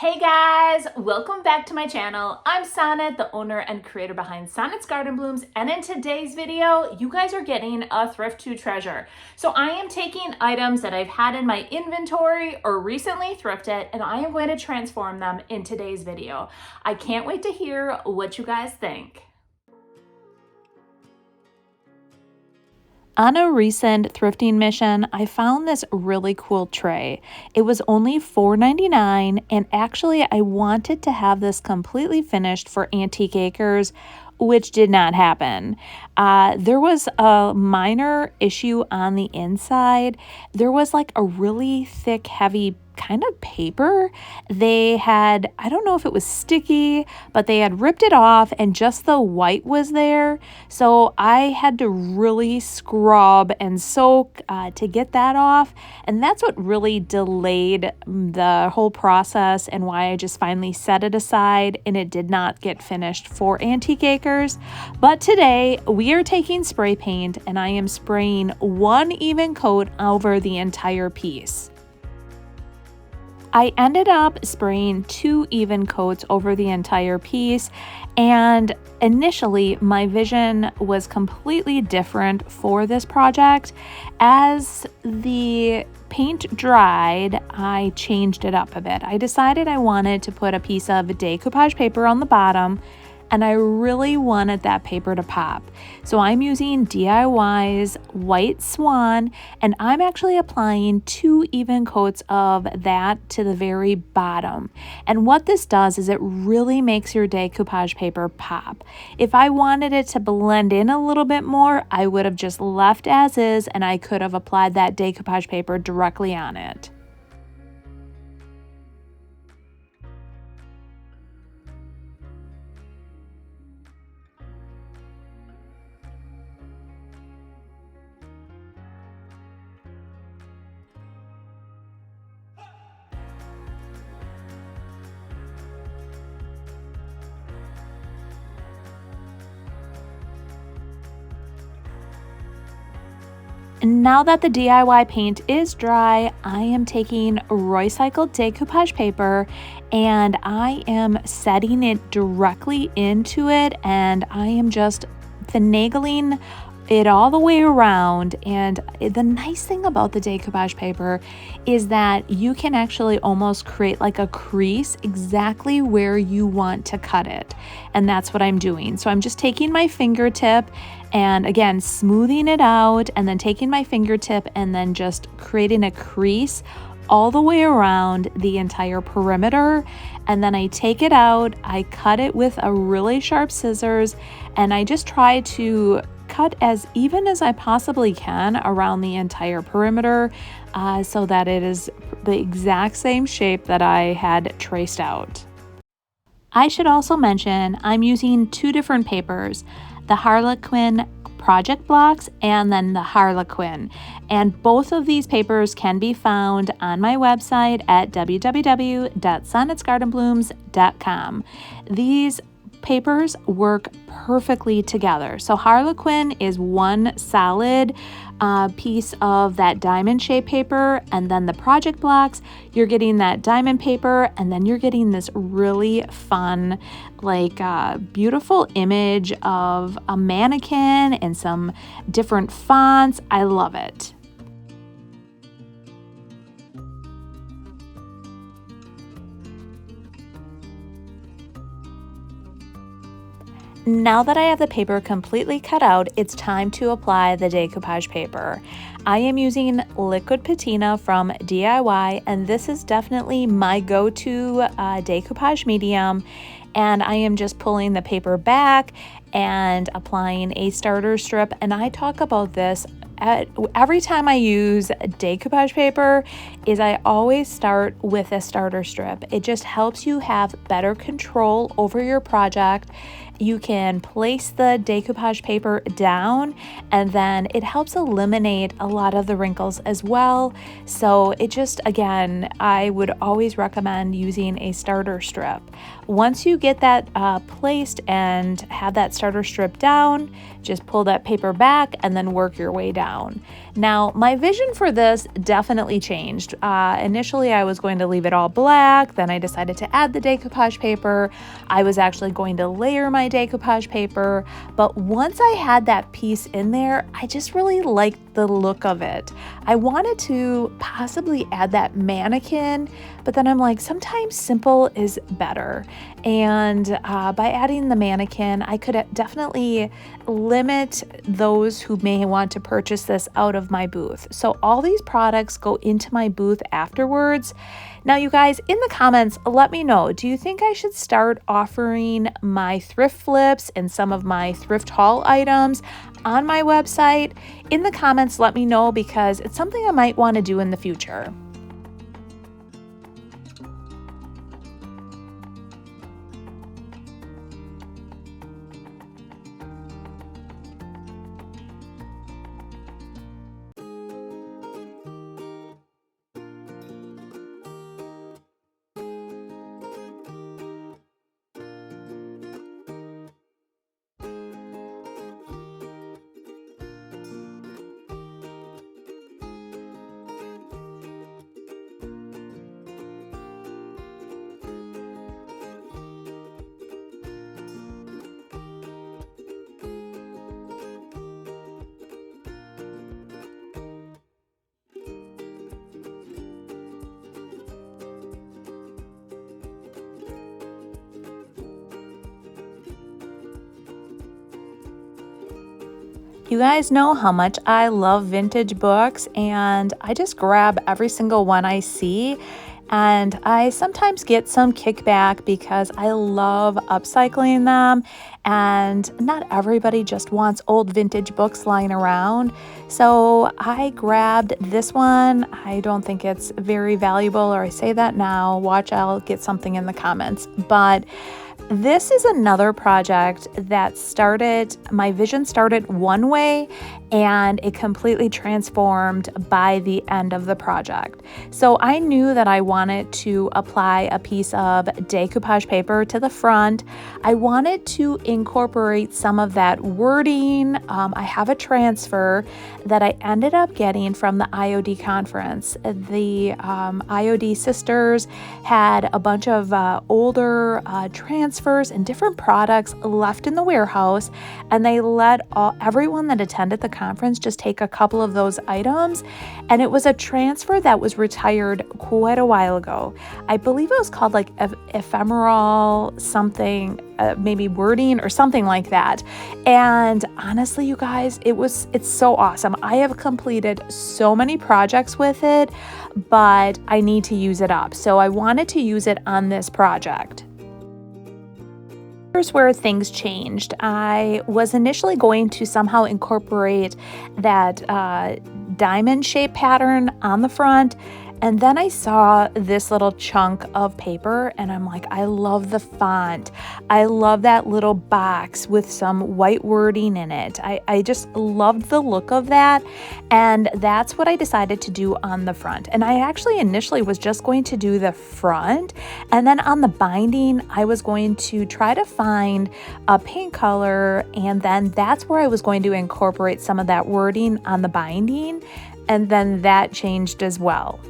Hey guys, welcome back to my channel. I'm Sonnet, the owner and creator behind Sonnet's Garden Blooms, and in today's video, you guys are getting a thrift to treasure. So I am taking items that I've had in my inventory or recently thrifted, and I am going to transform them in today's video. I can't wait to hear what you guys think. On a recent thrifting mission, I found this really cool tray. It was only $4.99, and actually I wanted to have this completely finished for Antique Acres, which did not happen. There was a minor issue on the inside. There was like a really thick, heavy kind of paper. They had, I don't know if it was sticky, but they had ripped it off and just the white was there. So I had to really scrub and soak to get that off. And that's what really delayed the whole process and why I just finally set it aside and it did not get finished for Antique Acres. But today we are taking spray paint and I am spraying one even coat over the entire piece. I ended up spraying 2 even coats over the entire piece, and initially my vision was completely different for this project. As the paint dried, I changed it up a bit. I decided I wanted to put a piece of decoupage paper on the bottom, and I really wanted that paper to pop. So I'm using DIY's White Swan, and I'm actually applying 2 even coats of that to the very bottom. And what this does is it really makes your decoupage paper pop. If I wanted it to blend in a little bit more, I would have just left as is, and I could have applied that decoupage paper directly on it. Now that the DIY paint is dry, I am taking recycled decoupage paper and I am setting it directly into it, and I am just finagling it all the way around. And the nice thing about the decoupage paper is that you can actually almost create like a crease exactly where you want to cut it, and that's what I'm doing. So I'm just taking my fingertip and again smoothing it out, and then taking my fingertip and then just creating a crease all the way around the entire perimeter. And then I take it out, I cut it with a really sharp scissors, and I just try to cut as even as I possibly can around the entire perimeter so that it is the exact same shape that I had traced out. I should also mention I'm using 2 different papers, the Harlequin project blocks and then the Harlequin, and both of these papers can be found on my website at www.sonnetsgardenblooms.com. These papers work perfectly together. So Harlequin is one solid piece of that diamond shaped paper, and then the project blocks, you're getting that diamond paper, and then you're getting this really fun, like beautiful image of a mannequin and some different fonts. I love it. Now that I have the paper completely cut out, it's time to apply the decoupage paper. I am using liquid patina from DIY, and this is definitely my go-to decoupage medium. And I am just pulling the paper back and applying a starter strip. And I talk about this every time I use decoupage paper is I always start with a starter strip. It just helps you have better control over your project. You can place the decoupage paper down, and then it helps eliminate a lot of the wrinkles as well. So it just, again, I would always recommend using a starter strip. Once you get that placed and have that starter strip down, just pull that paper back and then work your way down. Now, my vision for this definitely changed. Initially, I was going to leave it all black. Then I decided to add the decoupage paper. I was actually going to layer my decoupage paper. But once I had that piece in there, I just really liked the look of it. I wanted to possibly add that mannequin, but then I'm like, sometimes simple is better. And by adding the mannequin, I could definitely limit those who may want to purchase this out of my booth. So all these products go into my booth afterwards. Now, you guys, in the comments, let me know, do you think I should start offering my thrift flips and some of my thrift haul items on my website? In the comments, let me know, because it's something I might want to do in the future. You guys know how much I love vintage books, and I just grab every single one I see. And I sometimes get some kickback because I love upcycling them, and not everybody just wants old vintage books lying around. So I grabbed this one. I don't think it's very valuable, or I say that now. Watch, I'll get something in the comments. But this is another project that my vision started one way and it completely transformed by the end of the project. So I knew that I wanted to apply a piece of decoupage paper to the front. I wanted to incorporate some of that wording. I have a transfer that I ended up getting from the IOD conference. The IOD sisters had a bunch of older transfers and different products left in the warehouse, and they let everyone that attended the conference just take a couple of those items. And it was a transfer that was retired quite a while ago. I believe it was called like ephemeral something, maybe wording or something like that. And honestly, you guys, it's so awesome. I have completed so many projects with it, but I need to use it up. So I wanted to use it on this project. Here's where things changed. I was initially going to somehow incorporate that diamond shape pattern on the front, and then I saw this little chunk of paper and I'm like, I love the font. I love that little box with some white wording in it. I just loved the look of that, and that's what I decided to do on the front. And I actually initially was just going to do the front, and then on the binding I was going to try to find a paint color, and then that's where I was going to incorporate some of that wording on the binding, and then that changed as well.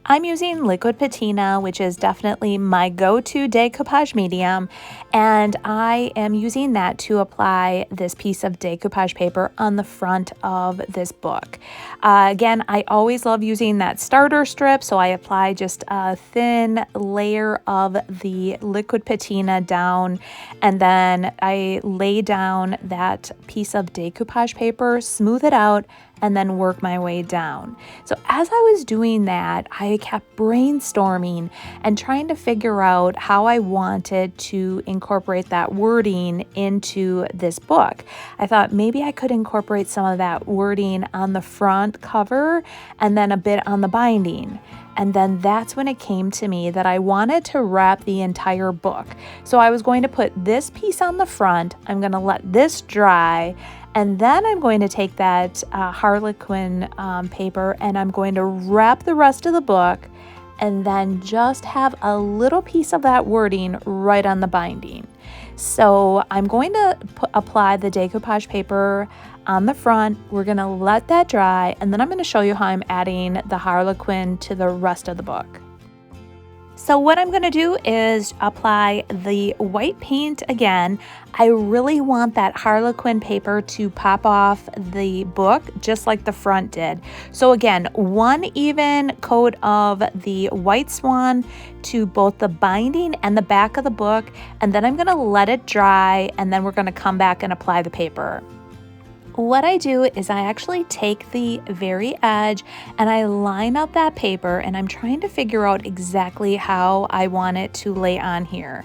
I'm using liquid patina, which is definitely my go-to decoupage medium, and I am using that to apply this piece of decoupage paper on the front of this book. Again, I always love using that starter strip, so I apply just a thin layer of the liquid patina down, and then I lay down that piece of decoupage paper, smooth it out, and then work my way down. So as I was doing that, I kept brainstorming and trying to figure out how I wanted to incorporate that wording into this book. I thought maybe I could incorporate some of that wording on the front cover and then a bit on the binding. And then that's when it came to me that I wanted to wrap the entire book. So I was going to put this piece on the front. I'm going to let this dry. And then I'm going to take that Harlequin paper and I'm going to wrap the rest of the book and then just have a little piece of that wording right on the binding. So I'm going to apply the decoupage paper on the front. We're going to let that dry, and then I'm going to show you how I'm adding the Harlequin to the rest of the book. So what I'm going to do is apply the white paint again. I really want that Harlequin paper to pop off the book just like the front did. So again, one even coat of the white swan to both the binding and the back of the book, and then I'm going to let it dry, and then we're going to come back and apply the paper. What I do is I actually take the very edge and I line up that paper, and I'm trying to figure out exactly how I want it to lay on here.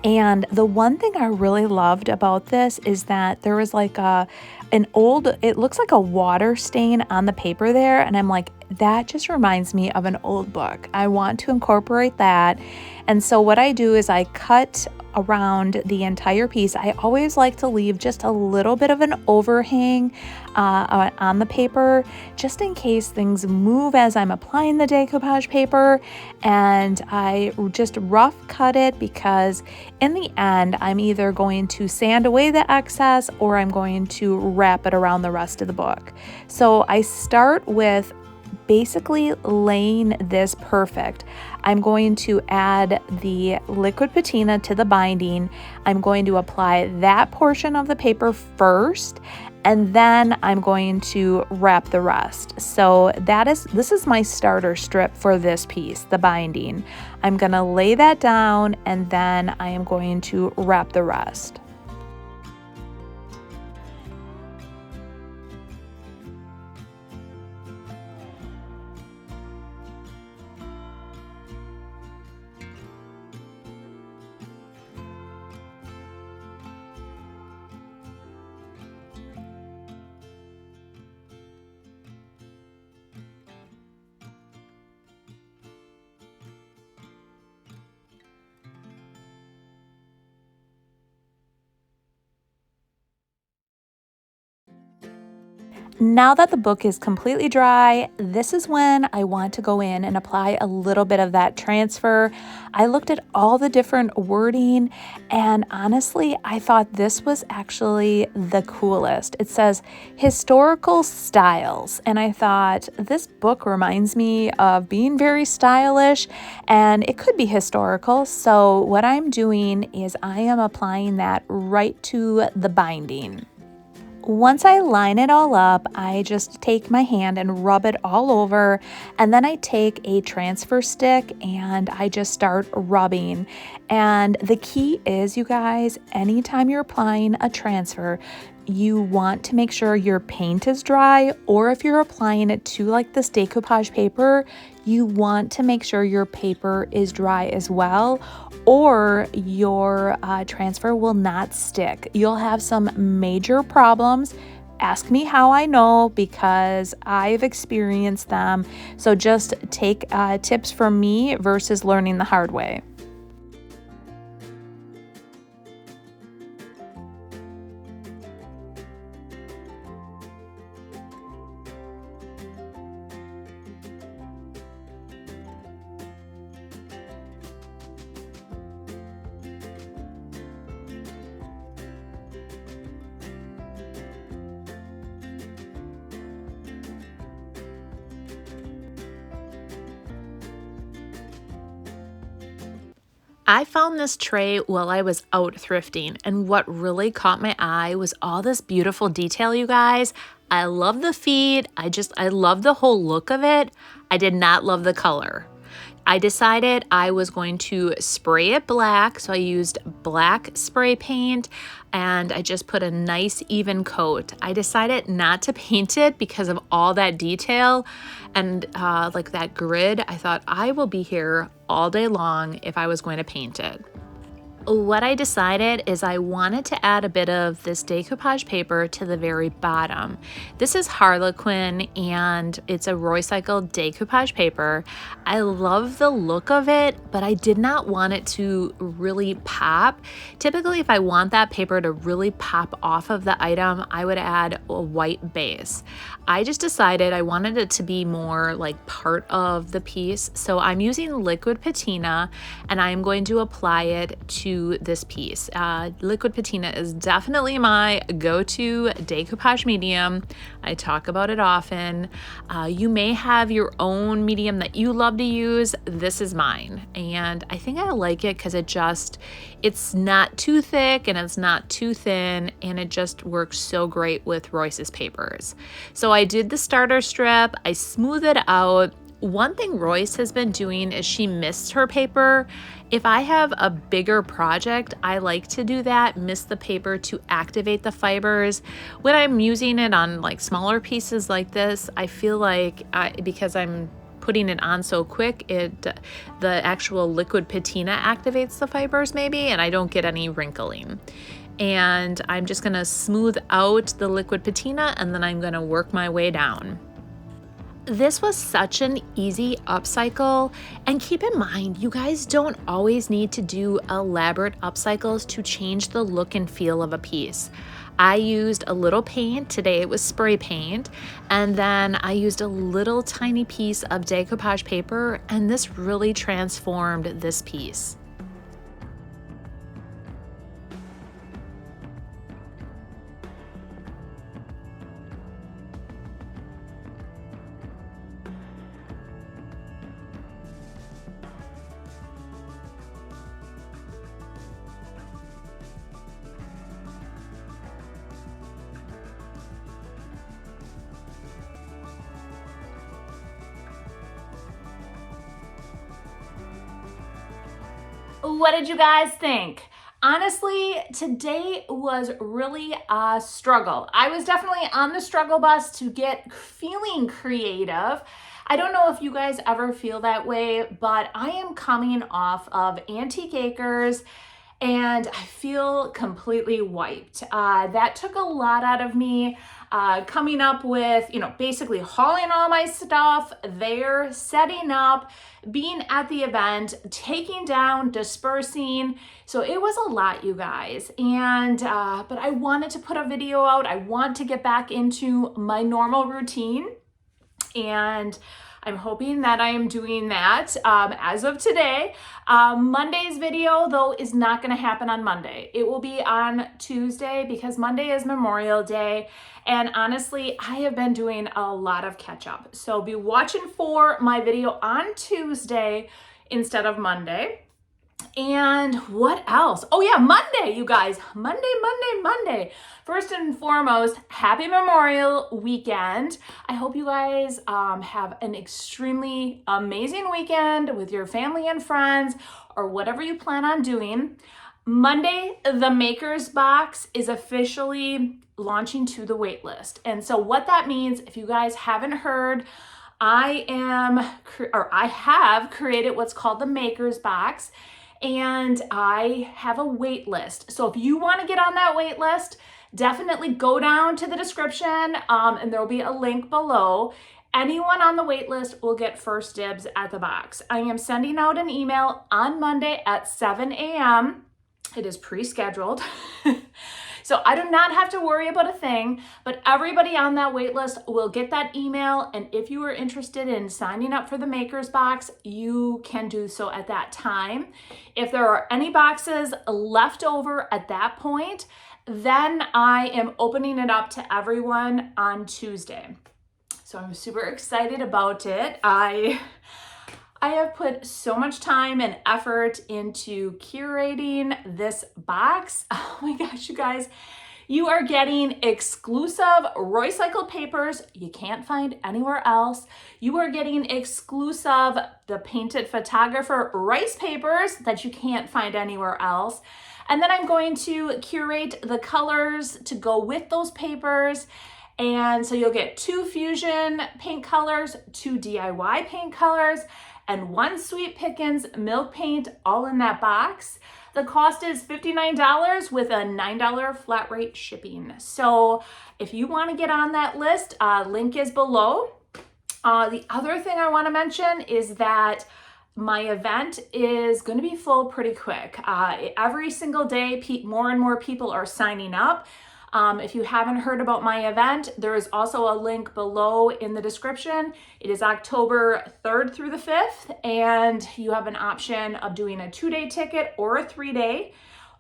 And the one thing I really loved about this is that there was like it looks like a water stain on the paper there, and I'm like, that just reminds me of an old book. I want to incorporate that. And so what I do is I cut around the entire piece. I always like to leave just a little bit of an overhang on the paper, just in case things move as I'm applying the decoupage paper. And I just rough cut it because in the end, I'm either going to sand away the excess or I'm going to wrap it around the rest of the book. So I start with basically laying this perfect. I'm going to add the liquid patina to the binding. I'm going to apply that portion of the paper first, and then I'm going to wrap the rest. So this is my starter strip for this piece, the binding. I'm going to lay that down, and then I am going to wrap the rest. Now that the book is completely dry, this is when I want to go in and apply a little bit of that transfer. I looked at all the different wording, and honestly, I thought this was actually the coolest. It says historical styles, and I thought this book reminds me of being very stylish, and it could be historical. So what I'm doing is I am applying that right to the binding. Once I line it all up, I just take my hand and rub it all over, and then I take a transfer stick and I just start rubbing. And the key is, you guys, anytime you're applying a transfer, you want to make sure your paint is dry, or if you're applying it to like this decoupage paper, you want to make sure your paper is dry as well, or your transfer will not stick. You'll have some major problems. Ask me how I know, because I've experienced them. So just take tips from me versus learning the hard way. I found this tray while I was out thrifting, and what really caught my eye was all this beautiful detail, you guys. I love the feet. I love the whole look of it. I did not love the color. I decided I was going to spray it black, so I used black spray paint and I just put a nice even coat. I decided not to paint it because of all that detail and like that grid. I thought I will be here all day long if I was going to paint it. What I decided is I wanted to add a bit of this decoupage paper to the very bottom. This is Harlequin and it's a Roycycled decoupage paper. I love the look of it, but I did not want it to really pop. Typically, if I want that paper to really pop off of the item, I would add a white base. I just decided I wanted it to be more like part of the piece. So I'm using liquid patina and I'm going to apply it to this piece. Liquid patina is definitely my go-to decoupage medium. I talk about it often. You may have your own medium that you love to use. This is mine. And I think I like it because it's not too thick and it's not too thin, and it just works so great with Royce's papers. So I did the starter strip, I smoothed it out. One thing Royce has been doing is she mists her paper. If I have a bigger project, I like to do that, mist the paper to activate the fibers. When I'm using it on like smaller pieces like this, I feel like because I'm putting it on so quick, the actual liquid patina activates the fibers maybe, and I don't get any wrinkling. And I'm just gonna smooth out the liquid patina and then I'm gonna work my way down. This was such an easy upcycle, and keep in mind, you guys don't always need to do elaborate upcycles to change the look and feel of a piece. I used a little paint, today it was spray paint, and then I used a little tiny piece of decoupage paper, and this really transformed this piece. What did you guys think? Honestly, today was really a struggle. I was definitely on the struggle bus to get feeling creative. I don't know if you guys ever feel that way, but I am coming off of Antique Acres and I feel completely wiped. That took a lot out of me. Coming up with, basically hauling all my stuff there, setting up, being at the event, taking down, dispersing. So it was a lot, you guys. And, but I wanted to put a video out. I want to get back into my normal routine. And I'm hoping that I am doing that as of today. Monday's video, though, is not going to happen on Monday. It will be on Tuesday because Monday is Memorial Day. And honestly, I have been doing a lot of catch up. So be watching for my video on Tuesday instead of Monday. And what else? Oh yeah, Monday, you guys. Monday. First and foremost, happy Memorial Weekend. I hope you guys have an extremely amazing weekend with your family and friends or whatever you plan on doing. Monday, the Makers Box is officially launching to the waitlist. And so what that means, if you guys haven't heard, I have created what's called the Makers Box. And I have a wait list. So if you want to get on that wait list, definitely go down to the description and there will be a link below. Anyone on the wait list will get first dibs at the box. I am sending out an email on Monday at 7 a.m. It is pre-scheduled. So I do not have to worry about a thing, but everybody on that wait list will get that email. And if you are interested in signing up for the Makers Box, you can do so at that time. If there are any boxes left over at that point, then I am opening it up to everyone on Tuesday. So I'm super excited about it. I have put so much time and effort into curating this box. Oh my gosh, you guys, You are getting exclusive recycled papers you can't find anywhere else. You are getting exclusive The Painted Photographer rice papers that you can't find anywhere else. And then I'm going to curate the colors to go with those papers. And so you'll get 2 fusion paint colors, 2 DIY paint colors, and 1 Sweet Pickins milk paint, all in that box. The cost is $59 with a $9 flat rate shipping. So if you want to get on that list, link is below. The other thing I want to mention is that my event is going to be full pretty quick. Every single day, more and more people are signing up. If you haven't heard about my event, there is also a link below in the description. It is October 3rd through the 5th, and you have an option of doing a 2-day ticket or a 3-day.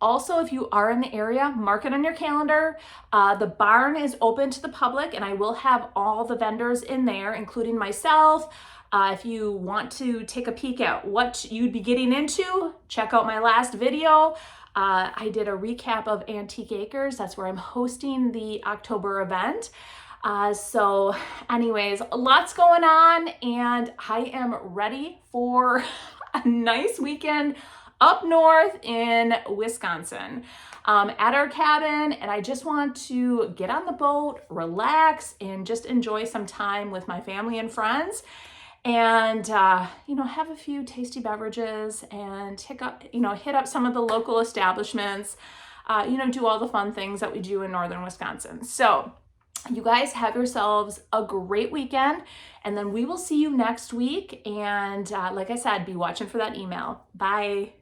Also, if you are in the area, mark it on your calendar. The barn is open to the public, and I will have all the vendors in there, including myself. If you want to take a peek at what you'd be getting into, check out my last video. I did a recap of Antique Acres. That's where I'm hosting the October event. So anyways, lots going on, and I am ready for a nice weekend up north in Wisconsin at our cabin. And I just want to get on the boat, relax, and just enjoy some time with my family and friends. And, have a few tasty beverages and hit up some of the local establishments, do all the fun things that we do in northern Wisconsin. So you guys have yourselves a great weekend, and then we will see you next week. And like I said, be watching for that email. Bye.